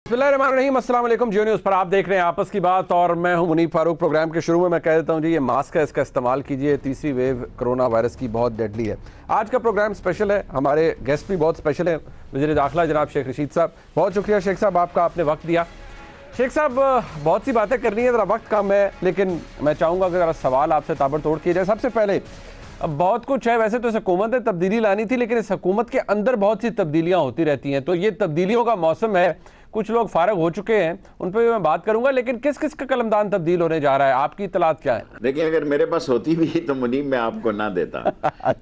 بسم اللہ الرحمن الرحیم، السلام علیکم۔ جیو نیوز پر آپ دیکھ رہے ہیں آپس کی بات اور میں ہوں منیب فاروق۔ پروگرام کے شروع میں کہہ دیتا ہوں جی یہ ماسک ہے، اس کا استعمال کیجئے، تیسری ویو کرونا وائرس کی بہت ڈیڈلی ہے۔ آج کا پروگرام اسپیشل ہے، ہمارے گیسٹ بھی بہت اسپیشل ہیں، وزیر داخلہ جناب شیخ رشید صاحب۔ بہت شکریہ شیخ صاحب آپ کا، آپ نے وقت دیا۔ شیخ صاحب بہت سی باتیں کرنی ہے، ذرا وقت کم ہے، لیکن میں چاہوں گا کہ ذرا سوال آپ سے تابڑ توڑ کیے جائے۔ سب سے پہلے بہت کچھ ہے، ویسے تو اس حکومت نے تبدیلی لانی تھی، لیکن اس حکومت کے اندر بہت سی تبدیلیاں ہوتی رہتی ہیں، تو یہ تبدیلیوں کا موسم ہے۔ کچھ لوگ فارغ ہو چکے ہیں، ان پہ بھی میں بات کروں گا، لیکن کس کس کا قلمدان تبدیل ہونے جا رہا ہے؟ آپ کی اطلاعات کیا ہیں؟ دیکھیں اگر میرے پاس ہوتی بھی تو منیب میں آپ کو نہ دیتا۔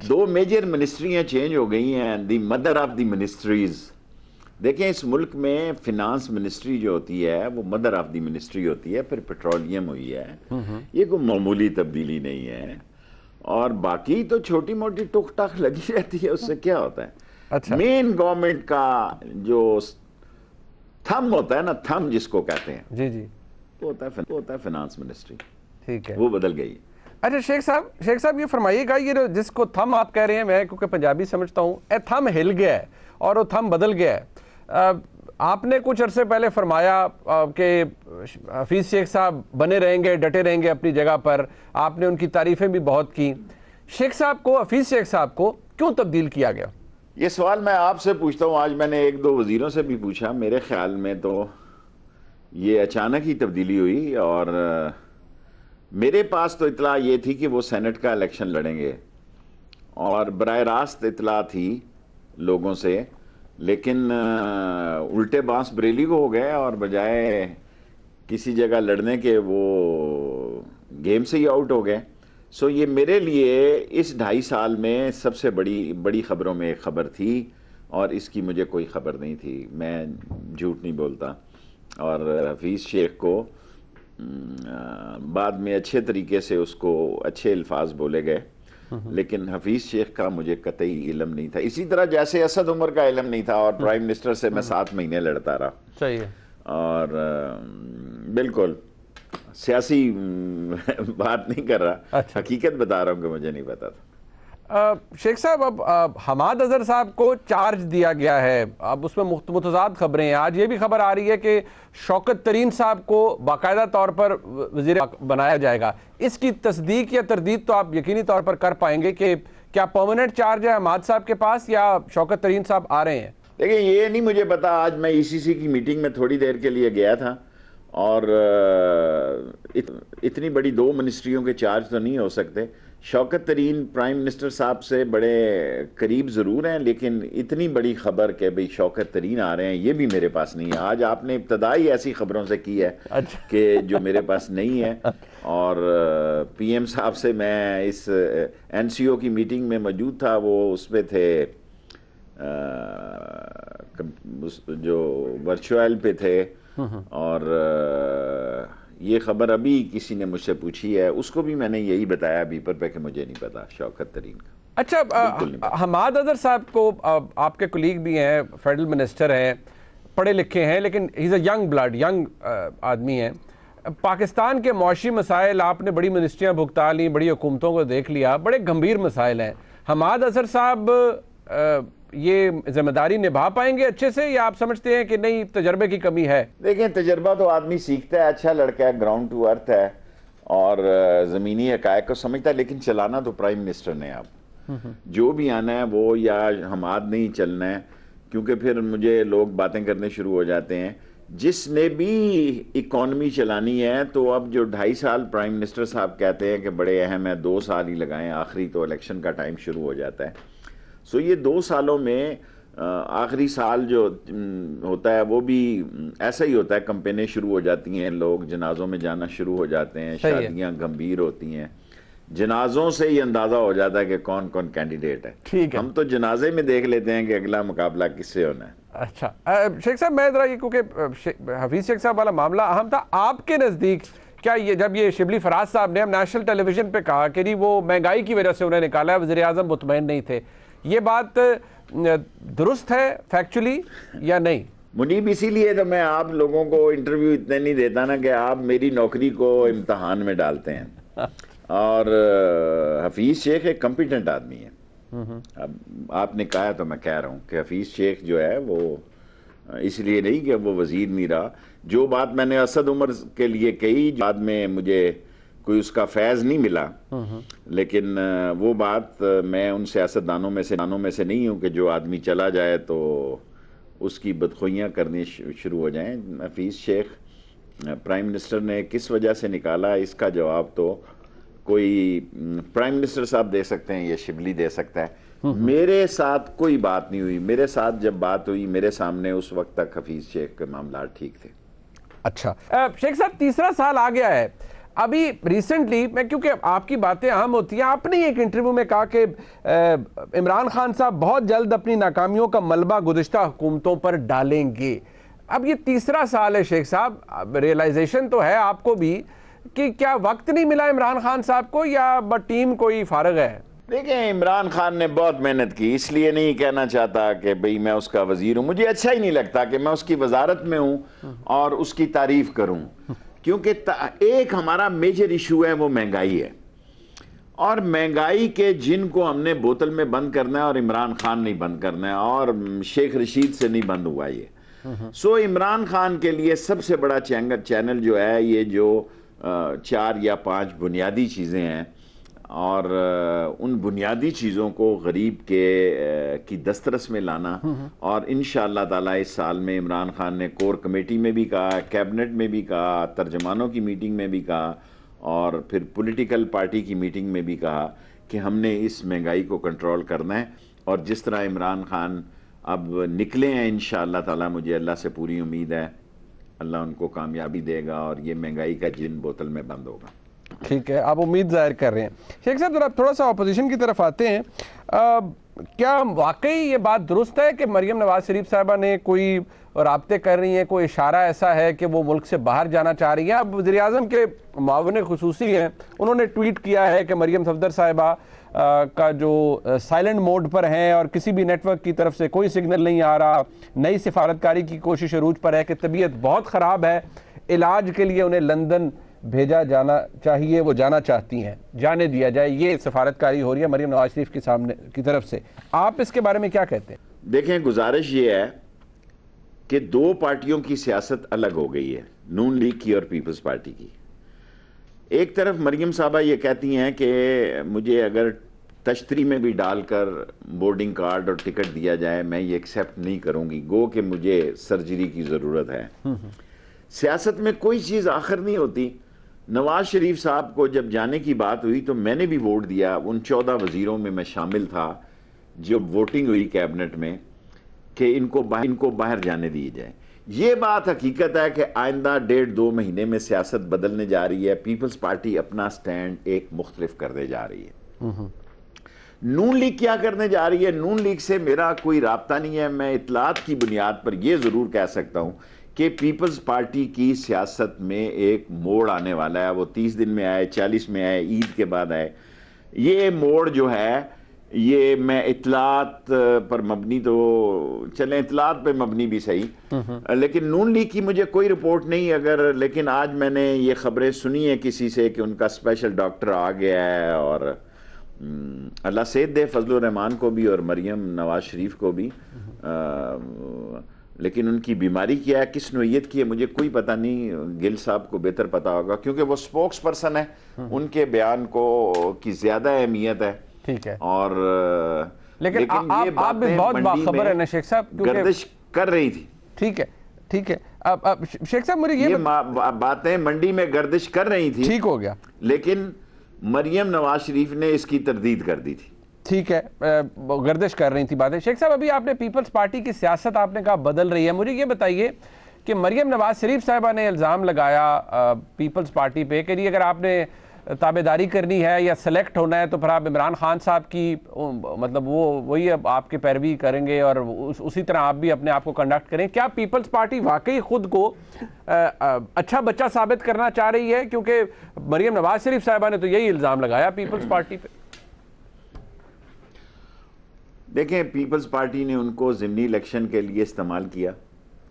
دو میجر منسٹریاں چینج ہو گئی ہیں، دی مدر آف دی منسٹریز۔ دیکھیں اس ملک میں فنانس منسٹری جو ہوتی ہے وہ مدر آف دی منسٹری ہوتی ہے، پھر پیٹرولیم ہوئی ہے، یہ کوئی معمولی تبدیلی نہیں ہے، اور باقی تو چھوٹی موٹی ٹک ٹک لگی رہتی ہے، اس سے کیا ہوتا ہے؟ مین گورنمنٹ کا جو تھم ہوتا ہے نا، تھم جس کو کہتے ہیں، جی جی، وہ ہوتا ہے فنانس منسٹری، ٹھیک ہے، وہ بدل گئی۔ اچھا شیخ صاحب یہ فرمائیے گا، یہ جس کو تھم آپ کہہ رہے ہیں، میں کیونکہ پنجابی سمجھتا ہوں، اے تھم ہل گیا ہے اور وہ تھم بدل گیا ہے۔ آپ نے کچھ عرصے پہلے فرمایا کہ حفیظ شیخ صاحب بنے رہیں گے، ڈٹے رہیں گے اپنی جگہ پر، آپ نے ان کی تعریفیں بھی بہت کی۔ شیخ صاحب کو، حفیظ شیخ صاحب کو کیوں تبدیل کیا گیا؟ یہ سوال میں آپ سے پوچھتا ہوں، آج میں نے ایک دو وزیروں سے بھی پوچھا، میرے خیال میں تو یہ اچانک ہی تبدیلی ہوئی، اور میرے پاس تو اطلاع یہ تھی کہ وہ سینٹ کا الیکشن لڑیں گے، اور براہ راست اطلاع تھی لوگوں سے، لیکن الٹے بانس بریلی کو ہو گئے، اور بجائے کسی جگہ لڑنے کے وہ گیم سے ہی آؤٹ ہو گئے۔ سو یہ میرے لیے اس 2.5 سال میں سب سے بڑی خبروں میں ایک خبر تھی، اور اس کی مجھے کوئی خبر نہیں تھی، میں جھوٹ نہیں بولتا۔ اور حفیظ شیخ کو بعد میں اچھے طریقے سے اس کو اچھے الفاظ بولے گئے، لیکن حفیظ شیخ کا مجھے قطعی علم نہیں تھا، اسی طرح جیسے اسد عمر کا علم نہیں تھا، اور پرائم منسٹر سے میں 7 مہینے لڑتا رہا۔ صحیح ہے، اور بالکل سیاسی بات نہیں کر رہا، حقیقت بتا رہا ہوں کہ مجھے نہیں پتا تھا۔ شیخ صاحب اب حماد اظہر صاحب کو چارج دیا گیا ہے، اب اس میں متضاد خبریں ہیں۔ آج یہ بھی خبر آ رہی ہے کہ شوکت ترین صاحب کو باقاعدہ طور پر وزیر بنایا جائے گا۔ اس کی تصدیق یا تردید تو آپ یقینی طور پر کر پائیں گے کہ کیا پرماننٹ چارج ہے حماد صاحب کے پاس، یا شوکت ترین صاحب آ رہے ہیں؟ دیکھیں یہ نہیں مجھے پتا، آج میں ECC کی میٹنگ میں تھوڑی دیر کے لیے گیا تھا، اور اتنی بڑی 2 منسٹریوں کے چارج تو نہیں ہو سکتے۔ شوکت ترین پرائم منسٹر صاحب سے بڑے قریب ضرور ہیں، لیکن اتنی بڑی خبر کہ بھئی شوکت ترین آ رہے ہیں، یہ بھی میرے پاس نہیں ہے۔ آج آپ نے ابتدائی ایسی خبروں سے کی ہے کہ جو میرے پاس نہیں ہے، اور PM صاحب سے میں اس NCO کی میٹنگ میں موجود تھا، وہ اس پہ تھے، جو ورچوئل پہ تھے، اور یہ خبر ابھی کسی نے مجھ سے پوچھی ہے، اس کو بھی میں نے یہی بتایا بیپر پہ کہ مجھے نہیں پتا شوکت ترین کا۔ اچھا حماد اظہر صاحب کو، آپ کے کولیگ بھی ہیں، فیڈرل منسٹر ہیں، پڑھے لکھے ہیں، لیکن has a young blood, young آدمی ہیں۔ پاکستان کے معاشی مسائل آپ نے بڑی منسٹریاں بھگتا لیں، بڑی حکومتوں کو دیکھ لیا، بڑے گمبھیر مسائل ہیں۔ حماد اظہر صاحب یہ ذمہ داری نبھا پائیں گے اچھے سے، یا آپ سمجھتے ہیں کہ نہیں تجربے کی کمی ہے؟ دیکھیں تجربہ تو آدمی سیکھتا ہے، اچھا لڑکا ہے، گراؤنڈ ٹو ارتھ ہے، اور زمینی حقائق کو سمجھتا ہے، لیکن چلانا تو پرائم منسٹر نے آپ جو بھی آنا ہے وہ، یا حماد نہیں چلنا ہے، کیونکہ پھر مجھے لوگ باتیں کرنے شروع ہو جاتے ہیں۔ جس نے بھی اکانومی چلانی ہے تو اب جو 2.5 سال پرائم منسٹر صاحب کہتے ہیں کہ بڑے اہم ہیں، 2 سال ہی لگائیں، آخری تو الیکشن کا ٹائم شروع ہو جاتا ہے۔ سو یہ 2 سالوں میں آخری سال جو ہوتا ہے وہ بھی ایسا ہی ہوتا ہے، کمپینیں شروع ہو جاتی ہیں، لوگ جنازوں میں جانا شروع ہو جاتے ہیں، شادیاں گمبھیر ہوتی ہیں، جنازوں سے ہی اندازہ ہو جاتا ہے کہ کون کون کینڈیڈیٹ ہے۔ ہم تو جنازے میں دیکھ لیتے ہیں کہ اگلا مقابلہ کس سے ہونا ہے۔ اچھا شیخ صاحب، میں ذرا یہ کیونکہ حفیظ شیخ صاحب والا معاملہ اہم تھا، آپ کے نزدیک کیا یہ جب یہ شبلی فراز صاحب نے نیشنل ٹیلی ویژن پہ کہا کہ وہ مہنگائی کی وجہ سے انہیں نکالا ہے، وزیر اعظم مطمئن نہیں تھے، یہ بات درست ہے فیکچولی یا نہیں؟ منیب اسی لیے تو میں آپ لوگوں کو انٹرویو اتنے نہیں دیتا نا کہ آپ میری نوکری کو امتحان میں ڈالتے ہیں، اور حفیظ شیخ ایک کمپیٹنٹ آدمی ہے۔ اب آپ نے کہا تو میں کہہ رہا ہوں کہ حفیظ شیخ جو ہے وہ اس لیے نہیں کہ وہ وزیر نہیں رہا. جو بات میں نے اسد عمر کے لیے کہی, بعد میں مجھے کوئی اس کا فیض نہیں ملا, لیکن وہ بات میں ان سیاستدانوں میں سے نہیں ہوں کہ جو آدمی چلا جائے تو اس کی بدخوئیاں کرنی شروع ہو جائیں. حفیظ شیخ پرائم منسٹر نے کس وجہ سے نکالا, اس کا جواب تو کوئی پرائم منسٹر صاحب دے سکتے ہیں یا شبلی دے سکتا ہے. میرے ساتھ کوئی بات نہیں ہوئی. میرے ساتھ جب بات ہوئی میرے سامنے اس وقت تک حفیظ شیخ کے معاملات ٹھیک تھے. اچھا شیخ صاحب, تیسرا سال آ گیا ہے. ابھی ریسنٹلی میں, کیونکہ آپ کی باتیں اہم ہوتی ہیں, آپ نے ایک انٹرویو میں کہا کہ عمران خان صاحب بہت جلد اپنی ناکامیوں کا ملبہ گزشتہ حکومتوں پر ڈالیں گے. اب یہ تیسرا سال ہے شیخ صاحب, ریئلائزیشن تو ہے آپ کو بھی کہ کیا وقت نہیں ملا عمران خان صاحب کو, یا ٹیم کوئی فارغ ہے؟ دیکھیں, عمران خان نے بہت محنت کی. اس لیے نہیں کہنا چاہتا کہ بھئی میں اس کا وزیر ہوں. مجھے اچھا ہی نہیں لگتا کہ میں اس کی وزارت میں ہوں اور اس کی تعریف کروں, کیونکہ ایک ہمارا میجر ایشو ہے وہ مہنگائی ہے, اور مہنگائی کے جن کو ہم نے بوتل میں بند کرنا ہے, اور عمران خان نہیں بند کرنا ہے, اور شیخ رشید سے نہیں بند ہوا یہ. سو عمران خان کے لیے سب سے بڑا چینل جو ہے یہ جو 4 یا 5 بنیادی چیزیں ہیں, اور ان بنیادی چیزوں کو غریب کی دسترس میں لانا. اور انشاءاللہ تعالی اس سال میں عمران خان نے کور کمیٹی میں بھی کہا, کیبنٹ میں بھی کہا, ترجمانوں کی میٹنگ میں بھی کہا, اور پھر پولیٹیکل پارٹی کی میٹنگ میں بھی کہا کہ ہم نے اس مہنگائی کو کنٹرول کرنا ہے. اور جس طرح عمران خان اب نکلے ہیں انشاءاللہ تعالی, مجھے اللہ سے پوری امید ہے اللہ ان کو کامیابی دے گا اور یہ مہنگائی کا جن بوتل میں بند ہوگا. ٹھیک ہے, آپ امید ظاہر کر رہے ہیں. شیخ صاحب ذرا تھوڑا سا اپوزیشن کی طرف آتے ہیں. کیا واقعی یہ بات درست ہے کہ مریم نواز شریف صاحبہ نے کوئی رابطے کر رہی ہیں, کوئی اشارہ ایسا ہے کہ وہ ملک سے باہر جانا چاہ رہی ہیں؟ اب وزیر اعظم کے معاون خصوصی ہیں, انہوں نے ٹویٹ کیا ہے کہ مریم صفدر صاحبہ کا جو سائلنٹ موڈ پر ہیں اور کسی بھی نیٹ ورک کی طرف سے کوئی سگنل نہیں آ رہا, نئی سفارتکاری کی کوشش عروج پر ہے, کہ طبیعت بہت خراب ہے, علاج کے لیے انہیں لندن بھیجا جانا چاہیے, وہ جانا چاہتی ہیں, جانے دیا جائے. یہ سفارتکاری ہو رہی ہے مریم نواز شریف کی طرف سے. آپ اس کے بارے میں کیا کہتے ہیں؟ دیکھیں, گزارش یہ ہے کہ 2 پارٹیوں کی سیاست الگ ہو گئی ہے, نون لیگ کی اور پیپلز پارٹی کی. ایک طرف مریم صاحبہ یہ کہتی ہیں کہ مجھے اگر تشتری میں بھی ڈال کر بورڈنگ کارڈ اور ٹکٹ دیا جائے میں یہ ایکسیپٹ نہیں کروں گی, گو کہ مجھے سرجری کی ضرورت ہے. سیاست میں کوئی چیز آخر نہیں ہوتی. نواز شریف صاحب کو جب جانے کی بات ہوئی تو میں نے بھی ووٹ دیا, ان 14 وزیروں میں میں شامل تھا جب ووٹنگ ہوئی کیبنٹ میں کہ ان کو باہر جانے دی جائے. یہ بات حقیقت ہے کہ آئندہ 1.5-2 مہینے میں سیاست بدلنے جا رہی ہے. پیپلز پارٹی اپنا سٹینڈ ایک مختلف کرنے جا رہی ہے. نون لیگ کیا کرنے جا رہی ہے, نون لیگ سے میرا کوئی رابطہ نہیں ہے. میں اطلاعات کی بنیاد پر یہ ضرور کہہ سکتا ہوں کہ پیپلز پارٹی کی سیاست میں ایک موڑ آنے والا ہے. وہ 30 دن میں آئے, 40 میں آئے, عید کے بعد آئے. یہ موڑ جو ہے یہ میں اطلاعات پر مبنی, تو چلیں اطلاعات پہ مبنی بھی صحیح, لیکن نون لیگ کی مجھے کوئی رپورٹ نہیں. لیکن آج میں نے یہ خبریں سنی ہیں کسی سے کہ ان کا اسپیشل ڈاکٹر آ گیا ہے, اور اللہ صحت دے فضل الرحمان کو بھی اور مریم نواز شریف کو بھی. لیکن ان کی بیماری کیا ہے, کس نوعیت کی ہے, مجھے کوئی پتہ نہیں. گل صاحب کو بہتر پتہ ہوگا کیونکہ وہ سپوکس پرسن ہے, ان کے بیان کی زیادہ اہمیت ہے. ٹھیک ہے, اور لیکن آپ بھی بہت باخبر ہیں نا شیخ صاحب, گردش کر رہی تھی. ٹھیک ہے, ٹھیک ہے. اب شیخ صاحب مجھے یہ باتیں منڈی میں گردش کر رہی تھی, ٹھیک ہو گیا, لیکن مریم نواز شریف نے اس کی تردید کر دی تھی. ٹھیک ہے, گردش کر رہی تھی باتیں. شیخ صاحب ابھی آپ نے پیپلز پارٹی کی سیاست آپ نے کہا بدل رہی ہے. مجھے یہ بتائیے کہ مریم نواز شریف صاحبہ نے الزام لگایا پیپلز پارٹی پہ کہ اگر آپ نے تابعداری کرنی ہے یا سلیکٹ ہونا ہے تو پھر آپ عمران خان صاحب کی مطلب وہی آپ کے پیروی کریں گے اور اسی طرح آپ بھی اپنے آپ کو کنڈکٹ کریں. کیا پیپلز پارٹی واقعی خود کو اچھا بچہ ثابت کرنا چاہ رہی ہے؟ کیونکہ مریم نواز شریف صاحبہ نے تو یہی الزام لگایا پیپلز پارٹی پہ. دیکھیں, پیپلز پارٹی نے ان کو ضمنی الیکشن کے لیے استعمال کیا.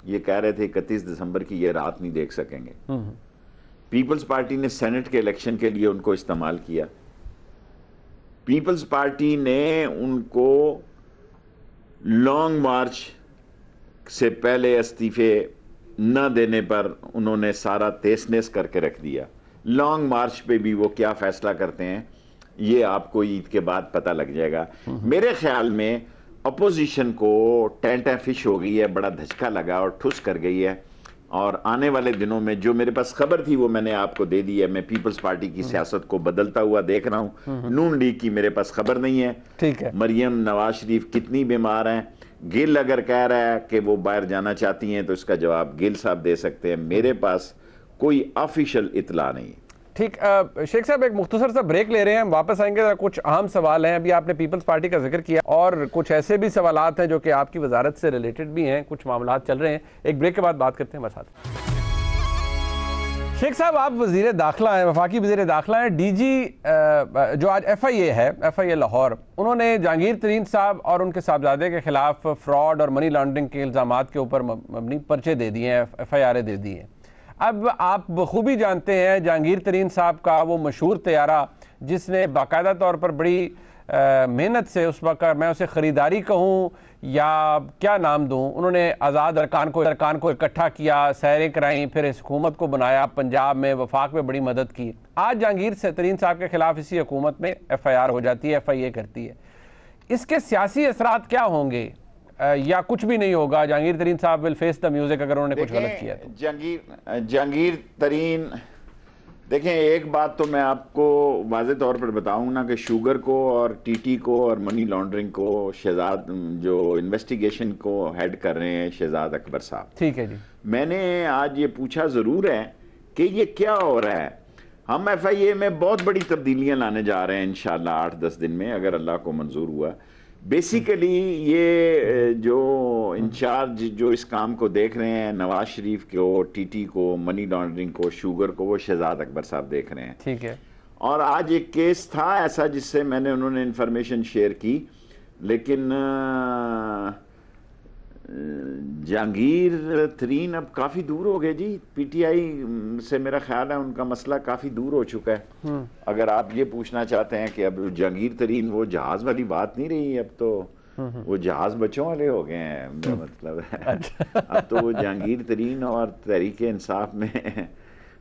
یہ کہہ رہے تھے 31 دسمبر کی یہ رات نہیں دیکھ سکیں گے. پیپلز پارٹی نے سینٹ کے الیکشن کے لیے ان کو استعمال کیا. پیپلز پارٹی نے ان کو لانگ مارچ سے پہلے استعفے نہ دینے پر انہوں نے سارا تیس نیس کر کے رکھ دیا. لانگ مارچ پہ بھی وہ کیا فیصلہ کرتے ہیں یہ آپ کو عید کے بعد پتہ لگ جائے گا. میرے خیال میں اپوزیشن کو ٹینٹ فش ہو گئی ہے, بڑا دھچکا لگا اور ٹھس کر گئی ہے, اور آنے والے دنوں میں جو میرے پاس خبر تھی وہ میں نے آپ کو دے دی ہے. میں پیپلز پارٹی کی سیاست کو بدلتا ہوا دیکھ رہا ہوں. نون لیگ کی میرے پاس خبر نہیں ہے. ٹھیک ہے. مریم نواز شریف کتنی بیمار ہیں, گل اگر کہہ رہا ہے کہ وہ باہر جانا چاہتی ہیں تو اس کا جواب گل صاحب دے سکتے ہیں. میرے پاس کوئی آفیشل اطلاع نہیں. ٹھیک, شیخ صاحب ایک مختصر سا بریک لے رہے ہیں, ہم واپس آئیں گے. کچھ اہم سوال ہیں, ابھی آپ نے پیپلز پارٹی کا ذکر کیا اور کچھ ایسے بھی سوالات ہیں جو کہ آپ کی وزارت سے ریلیٹڈ بھی ہیں, کچھ معاملات چل رہے ہیں. ایک بریک کے بعد بات کرتے ہیں ہمارے ساتھ. شیخ صاحب آپ وزیر داخلہ ہیں, وفاقی وزیر داخلہ ہیں. ڈی جی جو آج ایف آئی اے ہے, ایف آئی اے لاہور, انہوں نے جہانگیر ترین صاحب اور ان کے صاحبزادے کے خلاف فراڈ اور منی لانڈرنگ کے الزامات کے اوپر مبنی پرچے دے دیے ہیں, ایف آئی آر دے دی ہیں. اب آپ بخوبی جانتے ہیں جہانگیر ترین صاحب کا وہ مشہور طیارہ جس نے باقاعدہ طور پر بڑی محنت سے, اس وقت میں اسے خریداری کہوں یا کیا نام دوں, انہوں نے آزاد ارکان کو اکٹھا کیا, سیریں کرائیں, پھر اس حکومت کو بنایا, پنجاب میں وفاق میں بڑی مدد کی. آج جہانگیر ترین صاحب کے خلاف اسی حکومت میں ایف آئی آر ہو جاتی ہے, ایف آئی اے کرتی ہے. اس کے سیاسی اثرات کیا ہوں گے یا کچھ بھی نہیں ہوگا؟ جہانگیر ترین صاحب will face the music اگر انہوں نے کچھ غلط کیا تو. جہانگیر ترین, دیکھیں ایک بات تو میں آپ کو واضح طور پر بتاؤں نا کہ شوگر کو اور ٹی ٹی کو اور منی لانڈرنگ کو شہزاد جو انویسٹیگیشن کو ہیڈ کر رہے ہیں شہزاد اکبر صاحب. ٹھیک ہے جی. میں نے آج یہ پوچھا ضرور ہے کہ یہ کیا ہو رہا ہے. ہم ایف آئی اے میں بہت بڑی تبدیلیاں لانے جا رہے ہیں انشاءاللہ 8-10 دن میں اگر اللہ کو منظور ہوا. بیسیکلی یہ جو انچارج جو اس کام کو دیکھ رہے ہیں, نواز شریف کو, ٹی ٹی کو, منی لانڈرنگ کو, شوگر کو, وہ شہزاد اکبر صاحب دیکھ رہے ہیں. ٹھیک ہے. اور آج ایک کیس تھا ایسا جس سے انہوں نے انفارمیشن شیئر کی, لیکن جہانگیر ترین اب کافی دور ہو گئے جی. پی ٹی آئی سے میرا خیال ہے ان کا مسئلہ کافی دور ہو چکا ہے. اگر آپ یہ پوچھنا چاہتے ہیں کہ اب جہانگیر ترین وہ جہاز والی بات نہیں رہی, اب تو وہ جہاز بچوں والے ہو گئے ہیں. مطلب ہے اب تو وہ جہانگیر ترین اور تحریک انصاف میں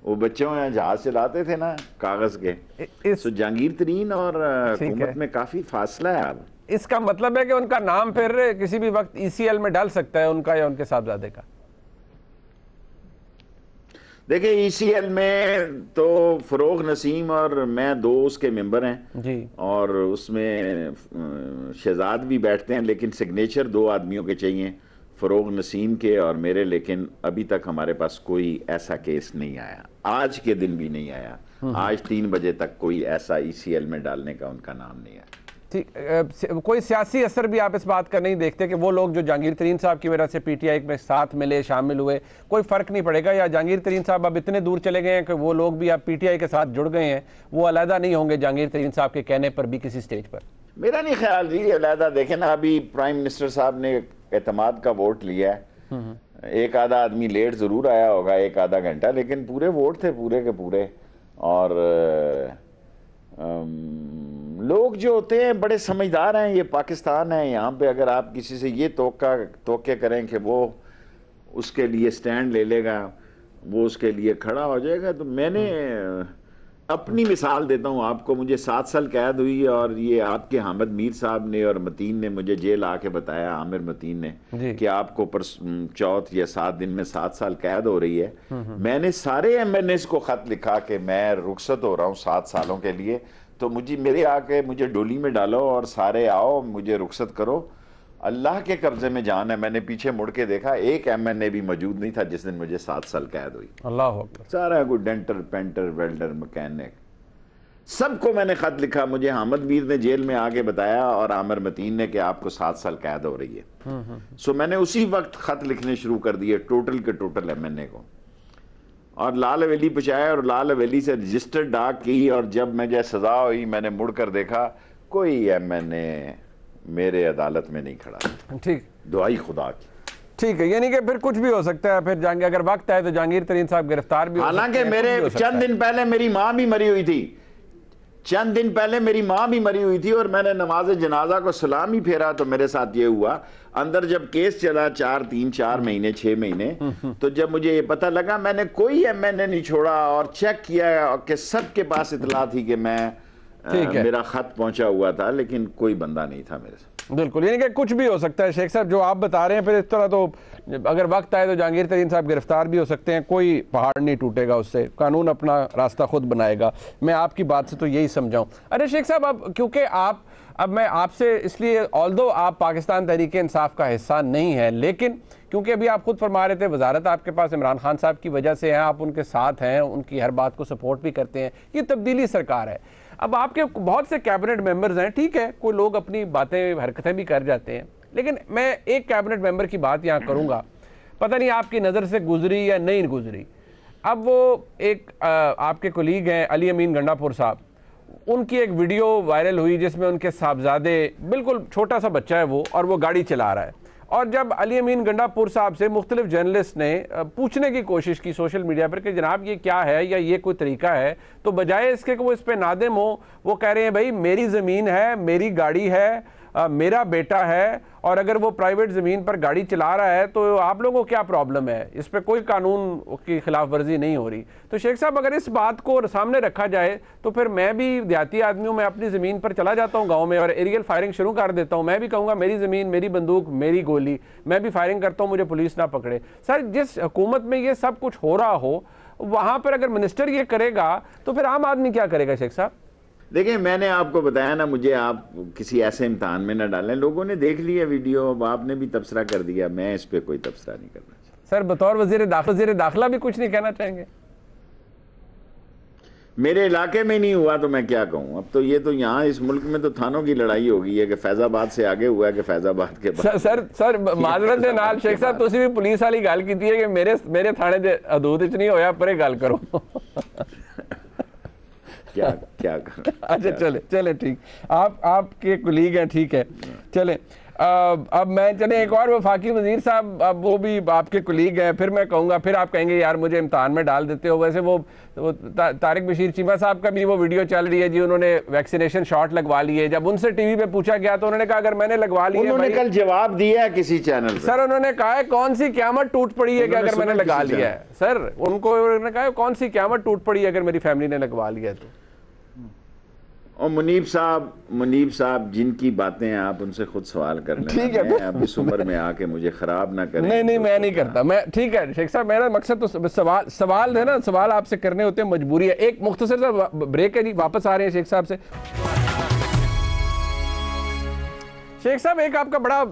وہ بچوں میں جہاز چلاتے تھے نا کاغذ کے. سو جہانگیر ترین اور حکومت میں کافی فاصلہ ہے. اب اس کا مطلب ہے کہ ان کا نام پھر کسی بھی وقت ای سی ایل میں ڈال سکتا ہے ان کا یا ان کے صاحبزادے کا. دیکھیں ای سی ایل میں تو فروغ نسیم اور میں 2 اس کے ممبر ہیں جی, اور اس میں شہزاد بھی بیٹھتے ہیں, لیکن سگنیچر 2 آدمیوں کے چاہیے, فروغ نسیم کے اور میرے. لیکن ابھی تک ہمارے پاس کوئی ایسا کیس نہیں آیا, آج کے دن بھی نہیں آیا. آج 3 بجے تک کوئی ایسا ای سی ایل میں ڈالنے کا ان کا نام نہیں آیا. کوئی سیاسی اثر بھی آپ اس بات کا نہیں دیکھتے کہ وہ لوگ جو جہانگیر ترین صاحب کی وجہ سے پی ٹی آئی میں ساتھ ملے, شامل ہوئے, کوئی فرق نہیں پڑے گا؟ یا جہانگیر ترین صاحب اب اتنے دور چلے گئے ہیں کہ وہ لوگ بھی اب پی ٹی آئی کے ساتھ جڑ گئے ہیں, وہ علیحدہ نہیں ہوں گے جہانگیر ترین صاحب کے کہنے پر بھی کسی سٹیج پر؟ میرا نہیں خیال جی علیحدہ. دیکھیں نا ابھی پرائم منسٹر صاحب نے اعتماد کا ووٹ لیا ہے. ایک آدھا آدمی لیٹ ضرور آیا ہوگا 1-آدھا گھنٹہ, لیکن پورے ووٹ تھے پورے کے پورے. اور لوگ جو ہوتے ہیں بڑے سمجھدار ہیں. یہ پاکستان ہے, یہاں پہ اگر آپ کسی سے یہ توقع کریں کہ وہ اس کے لیے سٹینڈ لے لے گا, وہ اس کے لیے کھڑا ہو جائے گا, تو میں نے اپنی مثال دیتا ہوں آپ کو. مجھے 7 سال قید ہوئی اور یہ آپ کے حامد میر صاحب نے اور متین نے مجھے جیل آ کے بتایا, عامر متین نے, کہ آپ کو چوتھ یا 7 دن میں 7 سال قید ہو رہی ہے. میں نے سارے ایم این ایس کو خط لکھا کہ میں رخصت ہو رہا ہوں 7 سالوں کے لیے, تو مجھے ڈولی میں ڈالو اور سارے آؤ, مجھے رخصت کرو. اللہ کے قبضے میں جان ہے. میں نے پیچھے مڑ کے دیکھا, ایک ایم این اے بھی موجود نہیں تھا جس دن مجھے 7 سال قید ہوئی. اللہ اکبر. سارا کوئی ڈینٹر, پینٹر, ویلڈر, مکینک, سب کو میں نے خط لکھا. مجھے حامد میر نے جیل میں آگے بتایا اور عامر متین نے کہ آپ کو 7 سال قید ہو رہی ہے. سو میں نے اسی وقت خط لکھنے شروع کر دیے ٹوٹل کے ٹوٹل ایم این اے کو, اور لال حویلی پہنچایا اور لال حویلی سے رجسٹر ڈاک کی. اور جب مجھے سزا ہوئی میں نے مڑ کر دیکھا, کوئی ایم این اے میرے عدالت میں نہیں کھڑا. ٹھیک, دعائی خدا کی. ٹھیک ہے, یعنی کہ پھر کچھ بھی ہو سکتا ہے. پھر اگر وقت ہے تو جہانگیر ترین صاحب گرفتار بھی ہو سکتے ہیں. حالانکہ میرے چند دن پہلے میری ماں بھی مری ہوئی تھی. چند دن پہلے میری ماں بھی مری ہوئی تھی اور میں نے نماز جنازہ کو سلام ہی پھیرا تو میرے ساتھ یہ ہوا. اندر جب کیس چلا 4 مہینے 6 مہینے تو جب مجھے یہ پتہ لگا میں نے کوئی MNA نہیں چھوڑا اور چیک کیا کہ سب کے پاس اطلاع تھی کہ میں میرا خط پہنچا ہوا تھا لیکن کوئی بندہ نہیں تھا میرے ساتھ. بالکل, یعنی کہ کچھ بھی ہو سکتا ہے شیخ صاحب جو آپ بتا رہے ہیں. پھر اس طرح تو اگر وقت آئے تو جہانگیر ترین صاحب گرفتار بھی ہو سکتے ہیں, کوئی پہاڑ نہیں ٹوٹے گا اس سے, قانون اپنا راستہ خود بنائے گا. میں آپ کی بات سے تو یہی سمجھاؤں. ارے شیخ صاحب اب کیونکہ اب میں آپ سے اس لیے although آپ پاکستان تحریک انصاف کا حصہ نہیں ہے, لیکن کیونکہ ابھی آپ خود فرما رہے تھے وزارت آپ کے پاس عمران خان صاحب کی وجہ سے ہے, آپ ان کے ساتھ ہیں, ان کی ہر بات کو سپورٹ بھی کرتے ہیں, یہ تبدیلی سرکار ہے. اب آپ کے بہت سے کیبنٹ ممبرز ہیں, ٹھیک ہے کوئی لوگ اپنی باتیں حرکتیں بھی کر جاتے ہیں, لیکن میں ایک کیبنٹ ممبر کی بات یہاں کروں گا, پتہ نہیں آپ کی نظر سے گزری یا نہیں گزری. اب وہ ایک آپ کے کولیگ ہیں علی امین گنڈا پور صاحب, ان کی ایک ویڈیو وائرل ہوئی جس میں ان کے صاحبزادے, بالکل چھوٹا سا بچہ ہے وہ, اور وہ گاڑی چلا رہا ہے. اور جب علی امین گنڈا پور صاحب سے مختلف جرنلسٹ نے پوچھنے کی کوشش کی سوشل میڈیا پر کہ جناب یہ کیا ہے یا یہ کوئی طریقہ ہے, تو بجائے اس کے کہ وہ اس پہ نادم ہو, وہ کہہ رہے ہیں بھائی میری زمین ہے, میری گاڑی ہے, میرا بیٹا ہے, اور اگر وہ پرائیویٹ زمین پر گاڑی چلا رہا ہے تو آپ لوگوں کو کیا پرابلم ہے, اس پہ کوئی قانون کی خلاف ورزی نہیں ہو رہی. تو شیخ صاحب اگر اس بات کو سامنے رکھا جائے تو پھر میں بھی دیہاتی آدمی ہوں, میں اپنی زمین پر چلا جاتا ہوں گاؤں میں اور ایریل فائرنگ شروع کر دیتا ہوں, میں بھی کہوں گا میری زمین, میری بندوق, میری گولی, میں بھی فائرنگ کرتا ہوں, مجھے پولیس نہ پکڑے. سر جس حکومت میں یہ سب کچھ ہو رہا ہو, وہاں پر اگر منسٹر یہ کرے گا تو پھر عام آدمی کیا کرے گا شیخ صاحب؟ دیکھیں میں نے آپ کو بتایا نا, مجھے آپ کسی ایسے امتحان میں نہ ڈالیں. لوگوں نے دیکھ لیا ویڈیو, اب آپ نے بھی تبصرہ کر دیا, میں اس پہ کوئی تبصرہ نہیں کرنا چاہتا. سر بطور وزیر داخلہ بھی کچھ نہیں کہنا چاہیں گے؟ میرے علاقے میں نہیں ہوا تو میں کیا کہوں. اب تو یہ تو یہاں اس ملک میں تو تھانوں کی لڑائی ہو گئی ہے کہ فیض آباد سے آگے ہوا ہے کہ فیض آباد کے بعد. سر معذرت دے نال شیخ صاحب تسی بھی پولیس والی گل کیتی ہے کہ میرے تھانے دے حدود وچ نہیں ہویا, پرے گل کرو. کیا کر اچھا چلے ٹھیک, آپ کے کولیگ ہیں, ٹھیک ہے چلیں. اب میں چلیں ایک اور وفاقی وزیر صاحب, اب وہ بھی آپ کے کولیگ ہیں, پھر میں کہوں گا, پھر آپ کہیں گے یار مجھے امتحان میں ڈال دیتے ہو. ویسے وہ طارق بشیر چیمہ صاحب کا بھی وہ ویڈیو چل رہی ہے جی, انہوں نے ویکسینیشن شاٹ لگوا لیے. جب ان سے ٹی وی پہ پوچھا گیا تو انہوں نے کہا اگر میں نے لگوا لیے, انہوں نے کل جواب دیا ہے کسی چینل پہ. سر انہوں نے کہا ہے کون سی قیامت ٹوٹ پڑی ہے کہ اگر میں نے لگا لیا ہے. سر ان کو انہوں نے کہا کون سی قیامت ٹوٹ پڑی ہے اگر میری فیملی نے لگوا لیا ہے. تو اور منیب صاحب جن کی باتیں ہیں آپ ان سے خود سوال کر لیں. ٹھیک ہے, اب اس عمر میں آ کے مجھے خراب نہ کریں. نہیں میں نہیں کرتا, میں ٹھیک ہے شیخ صاحب, میرا مقصد تو سوال ہے نا, سوال آپ سے کرنے ہوتے ہیں, مجبوری ہے. ایک مختصر سا بریک ہے جی, واپس آ رہے ہیں شیخ صاحب سے. شیخ صاحب ایک آپ کا بڑا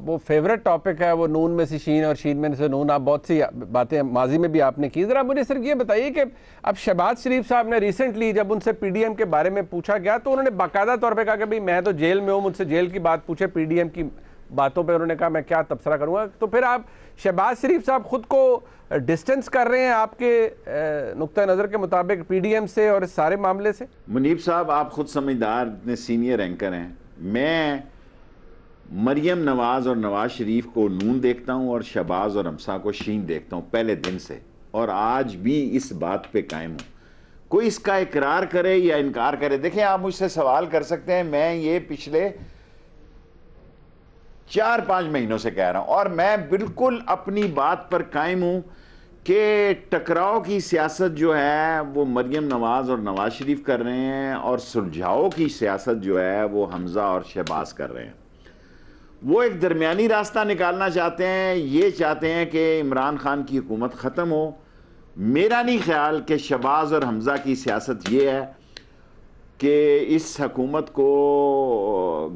وہ فیورٹ ٹاپک ہے وہ نون میں سے شین اور شین میں سے نون, آپ بہت سی باتیں ماضی میں بھی آپ نے کی. ذرا مجھے سر یہ بتائیے کہ اب شہباز شریف صاحب نے ریسنٹلی جب ان سے پی ڈی ایم کے بارے میں پوچھا گیا تو انہوں نے باقاعدہ طور پہ کہا کہ میں تو جیل میں ہوں, مجھ سے جیل کی بات پوچھے, پی ڈی ایم کی باتوں پہ انہوں نے کہا میں کیا تبصرہ کروں گا. تو پھر آپ شہباز شریف صاحب خود کو ڈسٹنس کر رہے ہیں آپ کے نقطہ نظر کے مطابق پی ڈی ایم سے اور اس سارے معاملے سے؟ منیب صاحب آپ خود سمجھدار اتنے سینئر اینکر ہیں. میں مریم نواز اور نواز شریف کو نون دیکھتا ہوں اور شہباز اور ہمسا کو شین دیکھتا ہوں پہلے دن سے, اور آج بھی اس بات پہ قائم ہوں. کوئی اس کا اقرار کرے یا انکار کرے, دیکھیں آپ مجھ سے سوال کر سکتے ہیں, میں یہ پچھلے 4-5 مہینوں سے کہہ رہا ہوں اور میں بالکل اپنی بات پر قائم ہوں کہ ٹکراؤ کی سیاست جو ہے وہ مریم نواز اور نواز شریف کر رہے ہیں اور سلجھاؤ کی سیاست جو ہے وہ حمزہ اور شہباز کر رہے ہیں. وہ ایک درمیانی راستہ نکالنا چاہتے ہیں, یہ چاہتے ہیں کہ عمران خان کی حکومت ختم ہو. میرا نہیں خیال کہ شہباز اور حمزہ کی سیاست یہ ہے کہ اس حکومت کو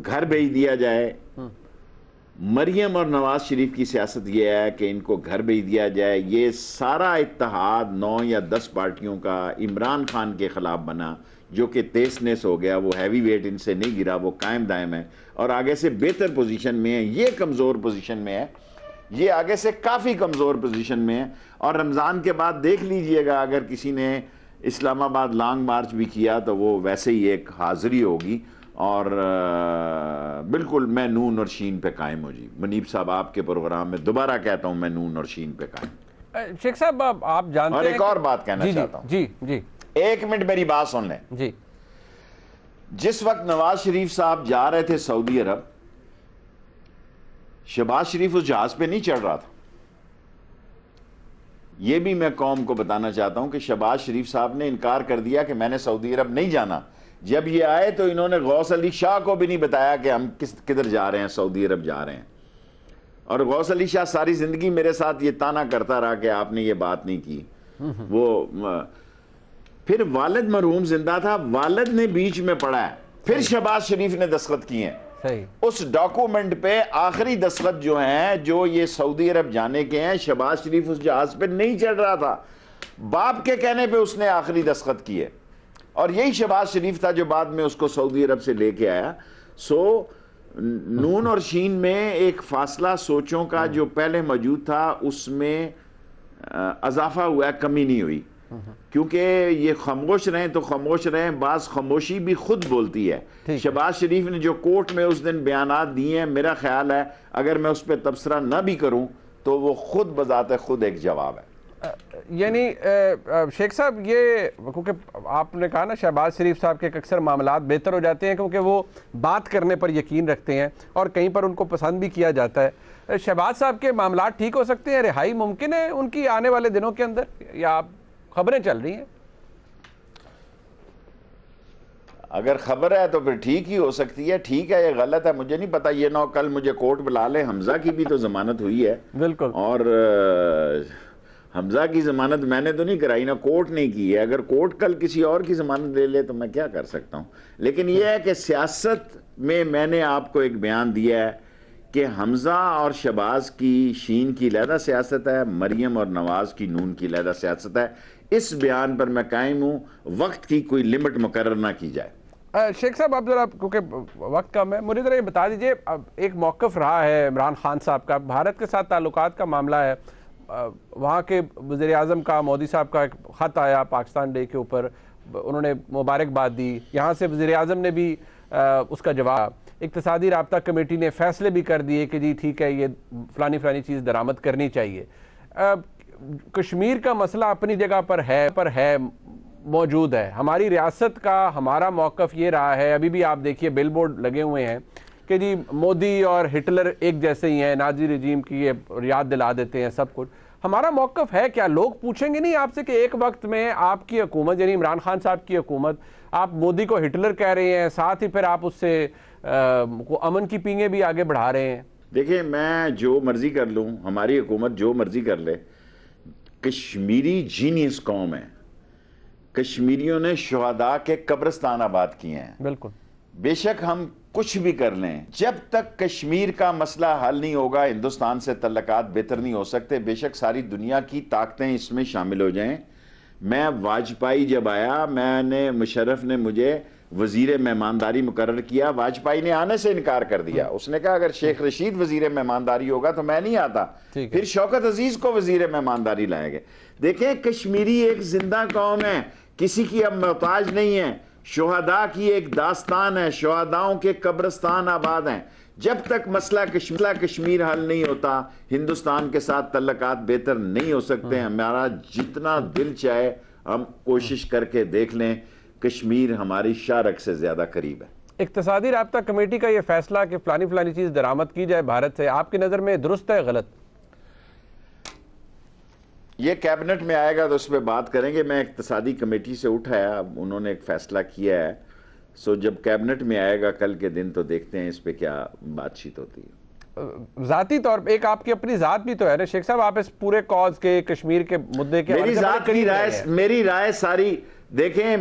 گھر بھیج دیا جائے. مریم اور نواز شریف کی سیاست یہ ہے کہ ان کو گھر بھیج دیا جائے. یہ سارا اتحاد 9 یا 10 پارٹیوں کا عمران خان کے خلاف بنا جو کہ تیسنس ہو گیا, وہ ہیوی ویٹ ان سے نہیں گرا, وہ قائم دائم ہے اور آگے سے بہتر پوزیشن میں ہے. یہ کمزور پوزیشن میں ہے, یہ آگے سے کافی کمزور پوزیشن میں ہے. اور رمضان کے بعد دیکھ لیجئے گا اگر کسی نے اسلام آباد لانگ مارچ بھی کیا تو وہ ویسے ہی ایک حاضری ہوگی. اور بالکل میں نون اور شین پہ قائم ہوں جی. منیب صاحب آپ کے پروگرام میں دوبارہ کہتا ہوں میں نون اور شین پہ قائم. شیخ صاحب آپ جانتے ہیں, اور ایک اور بات کہنا چاہتا ہوں. جی 1 منٹ میری بات سن لیں. جی جس وقت نواز شریف صاحب جا رہے تھے سعودی عرب، شہباز شریف اس جہاز پہ نہیں چڑھ رہا تھا. یہ بھی میں قوم کو بتانا چاہتا ہوں کہ شہباز شریف صاحب نے انکار کر دیا کہ میں نے سعودی عرب نہیں جانا. جب یہ آئے تو انہوں نے غوث علی شاہ کو بھی نہیں بتایا کہ ہم کدھر جا رہے ہیں، سعودی عرب جا رہے ہیں. اور غوث علی شاہ ساری زندگی میرے ساتھ یہ تانا کرتا رہا کہ آپ نے یہ بات نہیں کی. وہ پھر والد مرحوم زندہ تھا، والد نے بیچ میں پڑھا ہے، پھر شہباز شریف نے دستخط کیے ہیں اس ڈاکومنٹ پہ. آخری دستخط جو ہیں جو یہ سعودی عرب جانے کے ہیں، شہباز شریف اس جہاز پہ نہیں چڑھ رہا تھا، باپ کے کہنے پہ اس نے آخری دستخط کیے. اور یہی شہباز شریف تھا جو بعد میں اس کو سعودی عرب سے لے کے آیا. سو نون اور شین میں ایک فاصلہ سوچوں کا جو پہلے موجود تھا اس میں اضافہ ہوا ہے، کمی نہیں ہوئی. کیونکہ یہ خاموش رہیں تو خاموش رہیں، بعض خاموشی بھی خود بولتی ہے. شہباز شریف نے جو کورٹ میں اس دن بیانات دیے ہیں، میرا خیال ہے اگر میں اس پہ تبصرہ نہ بھی کروں تو وہ خود بذات خود ایک جواب ہے. یعنی شیخ صاحب، یہ کیونکہ آپ نے کہا نا شہباز شریف صاحب کے اکثر معاملات بہتر ہو جاتے ہیں کیونکہ وہ بات کرنے پر یقین رکھتے ہیں اور کہیں پر ان کو پسند بھی کیا جاتا ہے. شہباز صاحب کے معاملات ٹھیک ہو سکتے ہیں، رہائی ممکن ہے ان کی آنے والے دنوں کے اندر، یا آپ خبریں چل رہی ہیں؟ اگر خبر ہے تو پھر ٹھیک ہی ہو سکتی ہے. ٹھیک ہے، یہ غلط ہے مجھے نہیں پتا. یہ نہ کل مجھے کورٹ بلا لے. حمزہ کی بھی تو ضمانت ہوئی ہے. بالکل. اور حمزہ کی ضمانت میں نے تو نہیں کرائی، نہ کورٹ نے کی ہے. اگر کورٹ کل کسی اور کی ضمانت لے لے تو میں کیا کر سکتا ہوں. لیکن یہ ہے کہ سیاست میں نے آپ کو ایک بیان دیا ہے کہ حمزہ اور شہباز کی شین کی علیحدہ سیاست ہے، مریم اور نواز کی نون کی علیحدہ سیاست ہے. اس بیان پر میں قائم ہوں، وقت کی کوئی لمٹ مقرر نہ کی جائے. شیخ صاحب، آپ ذرا کیونکہ وقت کم ہے، مجھے ذرا یہ بتا دیجئے، ایک موقف رہا ہے عمران خان صاحب کا، بھارت کے ساتھ تعلقات کا معاملہ ہے. وہاں کے وزیر اعظم کا، مودی صاحب کا ایک خط آیا پاکستان ڈے کے اوپر، انہوں نے مبارکباد دی. یہاں سے وزیر اعظم نے بھی اس کا جواب. اقتصادی رابطہ کمیٹی نے فیصلے بھی کر دیے کہ جی ٹھیک ہے، یہ فلانی چیز درآمد کرنی چاہیے. کشمیر کا مسئلہ اپنی جگہ پر ہے موجود ہے. ہماری ریاست کا ہمارا موقف یہ رہا ہے، ابھی بھی آپ دیکھیے بل بورڈ لگے ہوئے ہیں کہ جی مودی اور ہٹلر ایک جیسے ہی ہیں، نازی رجیم کی یہ یاد دلا دیتے ہیں سب کچھ. ہمارا موقف ہے کیا؟ لوگ پوچھیں گے نہیں آپ سے کہ ایک وقت میں آپ کی حکومت یعنی عمران خان صاحب کی حکومت، آپ مودی کو ہٹلر کہہ رہے ہیں، ساتھ ہی پھر آپ اس سے امن کی پینگیں بھی آگے بڑھا رہے ہیں. دیکھیں، میں جو مرضی کر لوں، ہماری حکومت جو مرضی کر لے، کشمیری جینیس قوم ہے. کشمیریوں نے شہداء کے قبرستان آباد کیے ہیں. بالکل. بے شک ہم کچھ بھی کر لیں، جب تک کشمیر کا مسئلہ حل نہیں ہوگا ہندوستان سے تعلقات بہتر نہیں ہو سکتے. بے شک ساری دنیا کی طاقتیں اس میں شامل ہو جائیں. میں واجپائی جب آیا، مشرف نے مجھے وزیر مہمانداری مقرر کیا. واجپائی نے آنے سے انکار کر دیا. اس نے کہا اگر شیخ رشید وزیر مہمانداری ہوگا تو میں نہیں آتا. پھر شوکت عزیز کو وزیر مہمانداری لائے گئے. دیکھیں، کشمیری ایک زندہ قوم ہے، کسی کی اب محتاج نہیں ہے. شہداء کی ایک داستان ہے، شہداؤں کے قبرستان آباد ہیں. جب تک مسئلہ کشمیر حل نہیں ہوتا، ہندوستان کے ساتھ تعلقات بہتر نہیں ہو سکتے. ہمارا جتنا دل چاہے ہم کوشش کر کے دیکھ لیں، کشمیر ہماری شارک سے زیادہ قریب ہے. اقتصادی رابطہ کمیٹی کا یہ فیصلہ کہ فلانی چیز درآمد کی جائے بھارت سے، آپ کی نظر میں درست ہے غلط؟ یہ کیبنٹ میں آئے گا تو اس پہ بات کریں گے. میں اقتصادی کمیٹی سے اٹھایا، انہوں نے ایک فیصلہ کیا ہے. جب کیبنٹ میں آئے گا کل کے دن تو دیکھتے ہیں اس پہ کیا بات چیت ہوتی ہے. ذاتی طور پہ ایک آپ کی اپنی ذات بھی تو ہے نا شیخ صاحب، آپ اس پورے کاز کے کشمیر کے مدعے کے میری رائے ساری دیکھیں.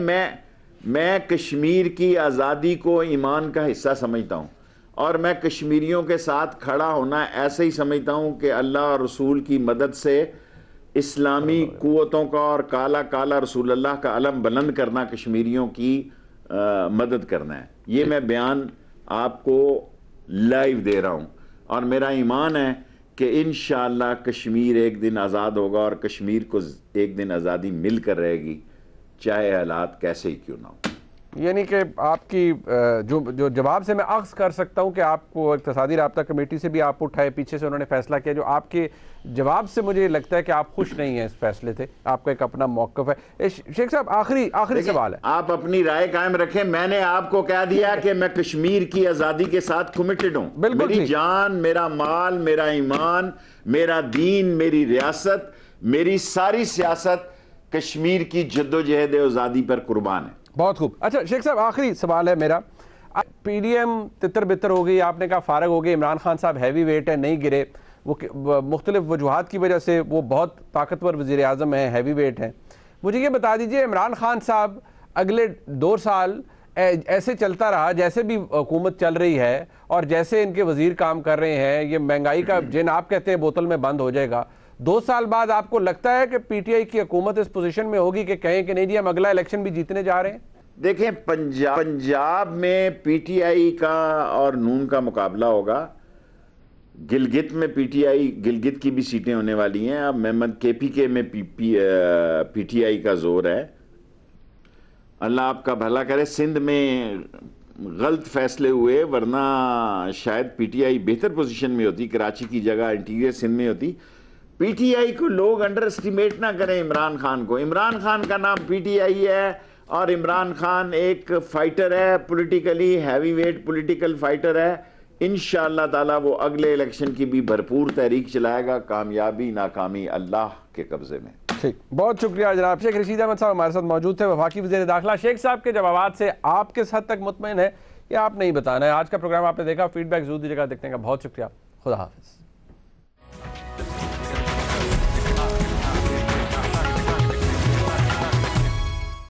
میں کشمیر کی آزادی کو ایمان کا حصہ سمجھتا ہوں، اور میں کشمیریوں کے ساتھ کھڑا ہونا ایسے ہی سمجھتا ہوں کہ اللہ اور رسول کی مدد سے اسلامی قوتوں کا اور کالا رسول اللہ کا علم بلند کرنا، کشمیریوں کی مدد کرنا ہے. یہ میں بیان آپ کو لائیو دے رہا ہوں، اور میرا ایمان ہے کہ انشاءاللہ کشمیر ایک دن آزاد ہوگا، اور کشمیر کو ایک دن آزادی مل کر رہے گی، چاہے حالات کیسے ہی کیوں نہ ہو. یعنی کہ آپ کی جو جواب سے میں اخذ کر سکتا ہوں کہ آپ کو اقتصادی رابطہ کمیٹی سے بھی آپ اٹھائے، پیچھے سے انہوں نے فیصلہ کیا، جو آپ کے جواب سے مجھے لگتا ہے کہ آپ خوش نہیں ہیں اس فیصلے سے، آپ کا ایک اپنا موقف ہے۔ شیخ صاحب آخری سوال ہے، آپ اپنی رائے قائم رکھیں۔ میں نے آپ کو کہہ دیا کہ میں کشمیر کی آزادی کے ساتھ کمیٹڈ ہوں۔ میری جان، میرا مال، میرا ایمان، میرا دین، میری ریاست، میری ساری سیاست کشمیر کی جد و جہد آزادی پر قربان ہے۔ بہت خوب۔ اچھا شیخ صاحب آخری سوال ہے میرا، پی ڈی ایم تتر بتر ہو گئی، آپ نے کہا فارغ ہو گئی، عمران خان صاحب ہیوی ویٹ ہے، نہیں گرے، وہ مختلف وجوہات کی وجہ سے وہ بہت طاقتور وزیر اعظم ہیں، ہیوی ویٹ ہیں۔ مجھے یہ بتا دیجئے عمران خان صاحب اگلے 2 سال ایسے چلتا رہا جیسے بھی حکومت چل رہی ہے اور جیسے ان کے وزیر کام کر رہے ہیں، یہ مہنگائی کا جن آپ کہتے ہیں بوتل میں بند ہو جائے گا، 2 سال بعد آپ کو لگتا ہے کہ پی ٹی آئی کی حکومت اس پوزیشن میں ہوگی کہ کہیں کہ نہیں جی ہم اگلا الیکشن بھی جیتنے جا رہے ہیں؟ دیکھیں، پنجاب میں پی ٹی آئی کا اور نون کا مقابلہ ہوگا۔ گلگت میں پی ٹی آئی، گلگت کی بھی سیٹیں ہونے والی ہیں۔ اب محمد کے پی کے میں پی ٹی آئی کا زور ہے۔ اللہ آپ کا بھلا کرے۔ سندھ میں غلط فیصلے ہوئے، ورنہ شاید پی ٹی آئی بہتر پوزیشن میں ہوتی، کراچی کی جگہ انٹیریئر سندھ میں ہوتی۔ پی ٹی آئی کو لوگ انڈر اسٹیمیٹ نہ کریں عمران خان کو۔ عمران خان کا نام پی ٹی آئی ہے اور عمران خان ایک فائٹر ہے، politically heavyweight political fighter ہے۔ انشاءاللہ تعالی وہ اگلے الیکشن کی بھی بھرپور تحریک چلائے گا۔ کامیابی ناکامی اللہ کے قبضے میں۔ ٹھیک، بہت شکریہ جناب۔ شیخ رشید احمد صاحب ہمارے ساتھ موجود تھے، وفاقی وزیر داخلہ۔ شیخ صاحب کے جوابات سے آپ کس حد تک مطمئن ہے یہ آپ نہیں بتانا ہے۔ آج کا پروگرام آپ نے دیکھا، فیڈ بیک ضرور دیجیے گا۔ دیکھنے کا بہت شکریہ، خدا حافظ۔